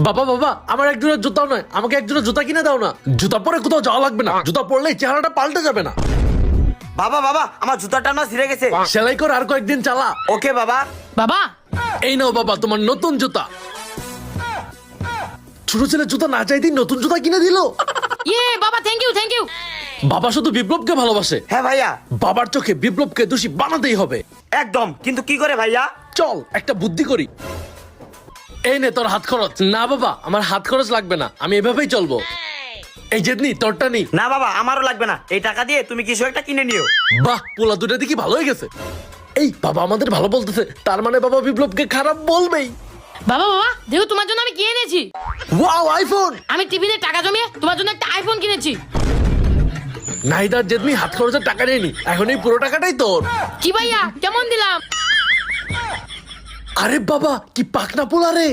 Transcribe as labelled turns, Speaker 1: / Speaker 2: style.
Speaker 1: বাবা বাবা, আমার একজনের জুতাও নয়, আমাকে একজনের জুতা কিনে দাও না। জুতা পরে কোথাও যাওয়া লাগবে না, জুতা পরলেই চেহারাটা পাল্টে যাবে না।
Speaker 2: বাবা বাবা, আমার জুতাটা না ছিঁড়ে গেছে।
Speaker 1: সেলাই কর, আর কয়েকদিন চালা।
Speaker 2: ওকে বাবা।
Speaker 3: বাবা
Speaker 1: এই নাও বাবা তোমার নতুন জুতা। ছোট ছেলে জুতা না চাইতেই নতুন জুতা কিনে দিল।
Speaker 3: বাবা, থ্যাংক ইউ থ্যাংক ইউ।
Speaker 1: বাবা শুধু বিপ্লবকে ভালোবাসে।
Speaker 2: হ্যাঁ ভাইয়া।
Speaker 1: বাবার চোখে বিপ্লবকে দোষী বানাতেই হবে।
Speaker 2: একদম, কিন্তু কি করে ভাইয়া?
Speaker 1: চল একটা বুদ্ধি করি। এই নে তোর হাত খরচ। না বাবা, আমার হাত খরচ লাগবে না, আমি এভাবেই চলবো। এই জেদনি, তোরটা নি।
Speaker 2: না বাবা, আমারও লাগবে না, এই টাকা দিয়ে তুমি কিছু একটা কিনে নিও।
Speaker 1: বাহ, পোলা দুটা দেখি ভালো হয়ে গেছে। এই বাবা আমাদের ভালো বলতেছে, তার মানে বাবা বিপ্লবকে খারাপ বলবেই।
Speaker 3: বাবা বাবা, দেখো তোমার জন্য আমি কি এনেছি।
Speaker 1: Wow, iPhone.
Speaker 3: আমি টিভিতে টাকা জমিয়ে তোমার জন্য একটা আইফোন কিনেছি।
Speaker 1: নাহিদার জেদনি হাত খরচের টাকা নেয়নি, এখন এই পুরো টাকাটাই তোর।
Speaker 3: কি ভাইয়া, কেমন দিলাম?
Speaker 1: আরে বাবা, কি পাকনা পোলা রে।